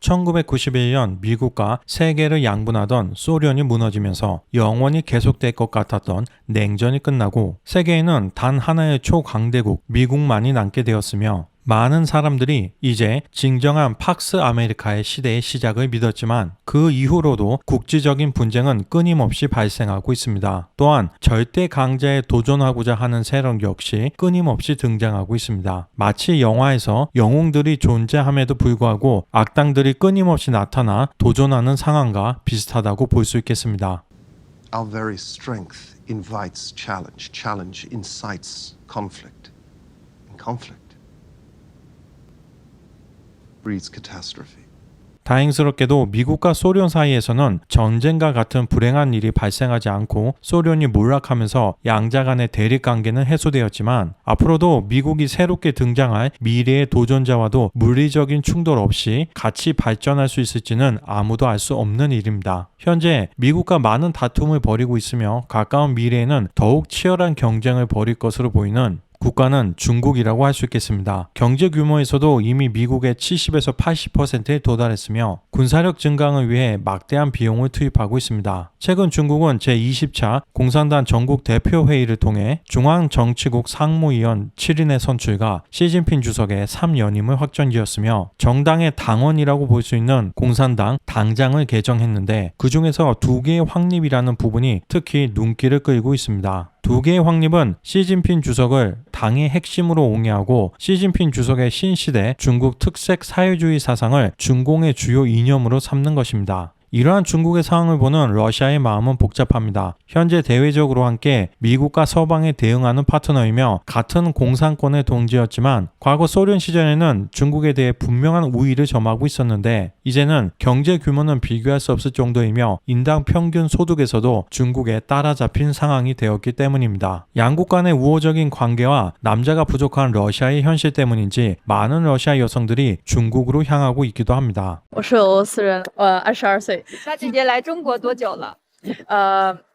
1991년 미국과 세계를 양분하던 소련이 무너지면서 영원히 계속될 것 같았던 냉전이 끝나고 세계에는 단 하나의 초강대국 미국만이 남게 되었으며 많은 사람들이 이제 진정한 팍스 아메리카의 시대의 시작을 믿었지만 그 이후로도 국지적인 분쟁은 끊임없이 발생하고 있습니다. 또한 절대 강자에 도전하고자 하는 세력 역시 끊임없이 등장하고 있습니다. 마치 영화에서 영웅들이 존재함에도 불구하고 악당들이 끊임없이 나타나 도전하는 상황과 비슷하다고 볼 수 있겠습니다. Our very strength invites challenge. Challenge incites conflict. And conflict breeds catastrophe. 다행스럽게도 미국과 소련 사이에서는 전쟁과 같은 불행한 일이 발생하지 않고 소련이 몰락하면서 양자 간의 대립 관계는 해소되었지만 앞으로도 미국이 새롭게 등장할 미래의 도전자와도 물리적인 충돌 없이 같이 발전할 수 있을지는 아무도 알 수 없는 일입니다. 현재 미국과 많은 다툼을 벌이고 있으며 가까운 미래에는 더욱 치열한 경쟁을 벌일 것으로 보이는 국가는 중국이라고 할 수 있겠습니다. 경제 규모에서도 이미 미국의 70에서 80%에 도달했으며 군사력 증강을 위해 막대한 비용을 투입하고 있습니다. 최근 중국은 제20차 공산당 전국 대표회의를 통해 중앙정치국 상무위원 7인의 선출과 시진핑 주석의 3연임을 확정지었으며 정당의 당원이라고 볼 수 있는 공산당 당장을 개정했는데 그 중에서 2개의 확립이라는 부분이 특히 눈길을 끌고 있습니다. 2개의 확립은 시진핑 주석을 당의 핵심으로 옹이하고 시진핑 주석의 신시대 중국 특색 사회주의 사상을 중공의 주요 이념으로 삼는 것입니다. 이러한 중국의 상황을 보는 러시아의 마음은 복잡합니다. 현재 대외적으로 함께 미국과 서방에 대응하는 파트너이며 같은 공산권의 동지였지만 과거 소련 시절에는 중국에 대해 분명한 우위를 점하고 있었는데 이제는 경제 규모는 비교할 수 없을 정도이며 인당 평균 소득에서도 중국에 따라잡힌 상황이 되었기 때문입니다. 양국 간의 우호적인 관계와 남자가 부족한 러시아의 현실 때문인지 많은 러시아 여성들이 중국으로 향하고 있기도 합니다. 我是俄罗斯人，22岁，那姐姐来中国多久了？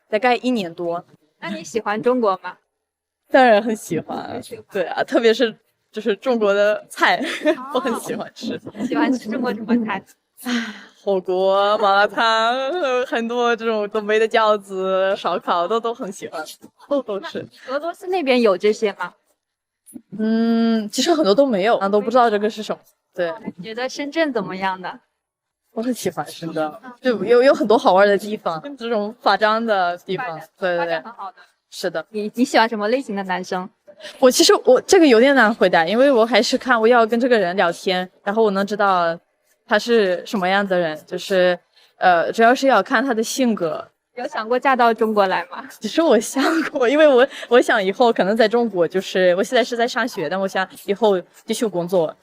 大概1年多。那你喜欢中国吗？当然很喜欢，对啊，特别是就是中国的菜，我很喜欢吃，喜欢吃中国什么菜？火锅、麻辣烫，很多这种东北的饺子、烧烤都很喜欢，都吃。俄罗斯那边有这些吗？其实很多都没有，都不知道这个是什么。对，你觉得深圳怎么样的？我很喜欢深圳，就有很多好玩的地方，这种发展的地方，对发对对，展很好的。是的。你喜欢什么类型的男生？其实这个有点难回答，因为我还是看我要跟这个人聊天，然后我能知道他是什么样的人，就是主要是要看他的性格。有想过嫁到中国来吗？其实我想过，因为我想以后可能在中国，就是我现在是在上学，但我想以后继续工作。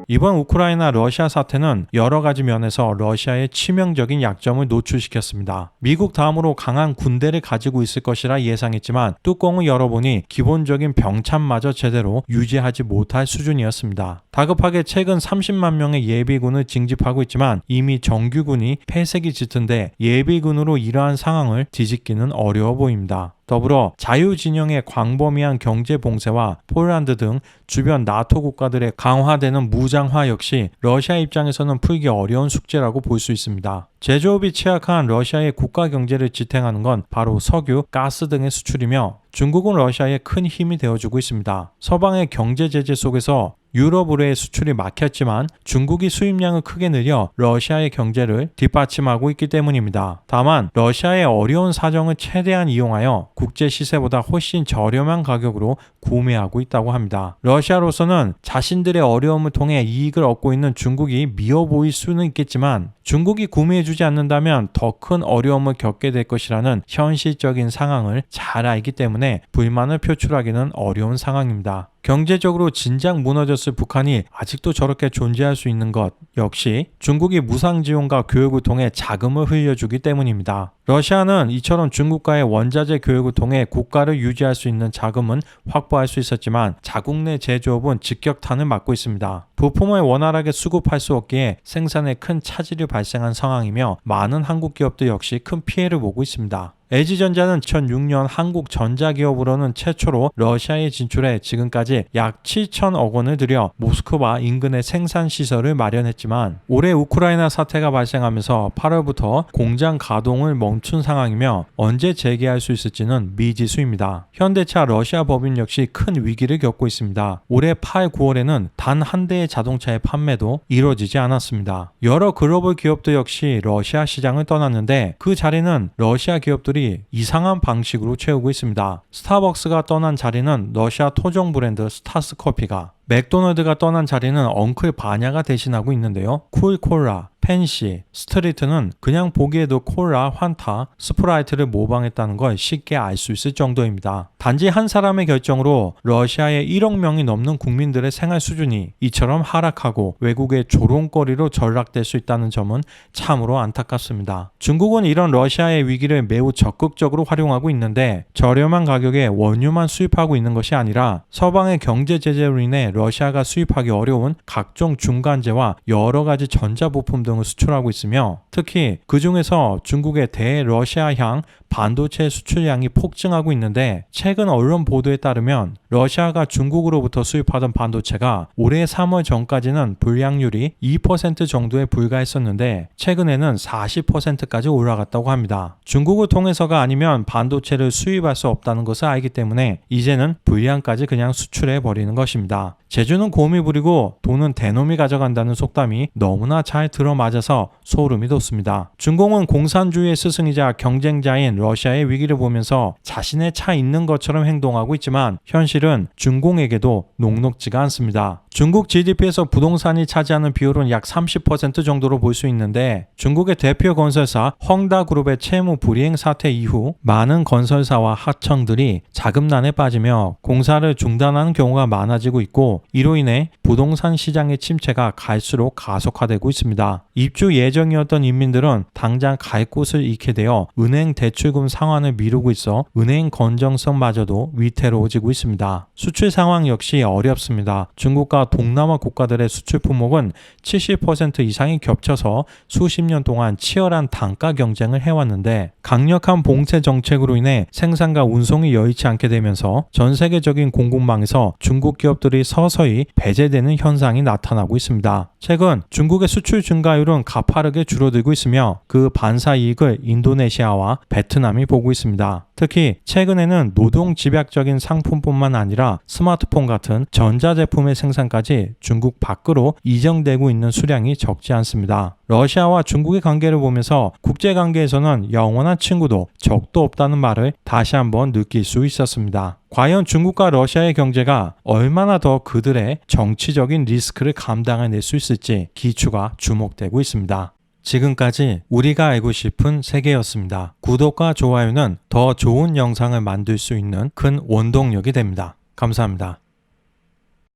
이번 우크라이나 러시아 사태는 여러 가지 면에서 러시아의 치명적인 약점을 노출시켰습니다. 미국 다음으로 강한 군대를 가지고 있을 것이라 예상했지만 뚜껑을 열어보니 기본적인 병참마저 제대로 유지하지 못할 수준이었습니다. 다급하게 최근 30만 명의 예비군을 징집하고 있지만 이미 정규군이 폐색이 짙은데 예비군으로 이러한 상황을 뒤집기는 어려워 보입니다. 더불어 자유진영의 광범위한 경제 봉쇄와 폴란드 등 주변 나토 국가들의 강화되는 무장화 역시 러시아 입장에서는 풀기 어려운 숙제라고 볼 수 있습니다. 제조업이 취약한 러시아의 국가 경제를 지탱하는 건 바로 석유, 가스 등의 수출이며 중국은 러시아의 큰 힘이 되어주고 있습니다. 서방의 경제 제재 속에서 유럽으로의 수출이 막혔지만 중국이 수입량을 크게 늘려 러시아의 경제를 뒷받침하고 있기 때문입니다. 다만 러시아의 어려운 사정을 최대한 이용하여 국제 시세보다 훨씬 저렴한 가격으로 구매하고 있다고 합니다. 러시아로서는 자신들의 어려움을 통해 이익을 얻고 있는 중국이 미워 보일 수는 있겠지만 중국이 구매해주지 않는다면 더 큰 어려움을 겪게 될 것이라는 현실적인 상황을 잘 알기 때문에 불만을 표출하기는 어려운 상황입니다. 경제적으로 진작 무너졌을 북한이 아직도 저렇게 존재할 수 있는 것 역시 중국이 무상 지원과 교육을 통해 자금을 흘려주기 때문입니다. 러시아는 이처럼 중국과의 원자재 교육을 통해 국가를 유지할 수 있는 자금은 확보할 수 있었지만 자국 내 제조업은 직격탄을 맞고 있습니다. 부품을 원활하게 수급할 수 없기에 생산에 큰 차질이 발생한 상황이며 많은 한국 기업들 역시 큰 피해를 보고 있습니다. LG전자는 2006년 한국 전자기업으로는 최초로 러시아에 진출해 지금까지 약 7천억 원을 들여 모스크바 인근의 생산시설을 마련했지만 올해 우크라이나 사태가 발생하면서 8월부터 공장 가동을 멈춘 상황이며 언제 재개할 수 있을지는 미지수입니다. 현대차 러시아 법인 역시 큰 위기를 겪고 있습니다. 올해 8, 9월에는 단 한 대의 자동차의 판매도 이루어지지 않았습니다. 여러 글로벌 기업도 역시 러시아 시장을 떠났는데 그 자리는 러시아 기업들이 이상한 방식으로 채우고 있습니다. 스타벅스가 떠난 자리는 러시아 토종 브랜드 스타스커피가, 맥도널드가 떠난 자리는 엉클 바냐가 대신하고 있는데요. 쿨콜라, 펜시, 스트리트는 그냥 보기에도 콜라, 환타, 스프라이트를 모방했다는 걸 쉽게 알 수 있을 정도입니다. 단지 한 사람의 결정으로 러시아의 1억 명이 넘는 국민들의 생활 수준이 이처럼 하락하고 외국의 조롱거리로 전락될 수 있다는 점은 참으로 안타깝습니다. 중국은 이런 러시아의 위기를 매우 적극적으로 활용하고 있는데 저렴한 가격에 원유만 수입하고 있는 것이 아니라 서방의 경제 제재로 인해 러시아가 수입하기 어려운 각종 중간재와 여러 가지 전자부품 등을 수출하고 있으며 특히 그 중에서 중국의 대러시아향 반도체 수출량이 폭증하고 있는데 최근 언론 보도에 따르면 러시아가 중국으로부터 수입하던 반도체가 올해 3월 전까지는 불량률이 2% 정도에 불과했었는데 최근에는 40%까지 올라갔다고 합니다. 중국을 통해서가 아니면 반도체를 수입할 수 없다는 것을 알기 때문에 이제는 불량까지 그냥 수출해 버리는 것입니다. 제주는 곰이 부리고 돈은 대놈이 가져간다는 속담이 너무나 잘 들어맞아서 소름이 돋습니다. 중공은 공산주의의 스승이자 경쟁자인 러시아의 위기를 보면서 자신의 차 있는 것처럼 행동하고 있지만 현실은 중공에게도 녹록지가 않습니다. 중국 GDP에서 부동산이 차지하는 비율은 약 30% 정도로 볼 수 있는데 중국의 대표 건설사 헝다그룹의 채무 불이행 사태 이후 많은 건설사와 하청들이 자금난에 빠지며 공사를 중단하는 경우가 많아지고 있고 이로 인해 부동산 시장의 침체가 갈수록 가속화되고 있습니다. 입주 예정이었던 인민들은 당장 갈 곳을 잃게 되어 은행 대출금 상환을 미루고 있어 은행 건정성마저도 위태로워지고 있습니다. 수출 상황 역시 어렵습니다. 중국과 동남아 국가들의 수출 품목은 70% 이상이 겹쳐서 수십 년 동안 치열한 단가 경쟁을 해왔는데 강력한 봉쇄 정책으로 인해 생산과 운송이 여의치 않게 되면서 전 세계적인 공급망에서 중국 기업들이 서서히 배제되는 현상이 나타나고 있습니다. 최근 중국의 수출 증가율은 가파르게 줄어들고 있으며 그 반사 이익을 인도네시아와 베트남이 보고 있습니다. 특히 최근에는 노동 집약적인 상품뿐만 아니라 스마트폰 같은 전자제품의 생산까지 중국 밖으로 이전되고 있는 수량이 적지 않습니다. 러시아와 중국의 관계를 보면서 국제관계에서는 영원한 친구도 적도 없다는 말을 다시 한번 느낄 수 있었습니다. 과연 중국과 러시아의 경제가 얼마나 더 그들의 정치적인 리스크를 감당해낼 수 있을지 기추가 주목되고 있습니다. 지금까지 우리가 알고 싶은 세계였습니다. 구독과 좋아요는 더 좋은 영상을 만들 수 있는 큰 원동력이 됩니다. 감사합니다.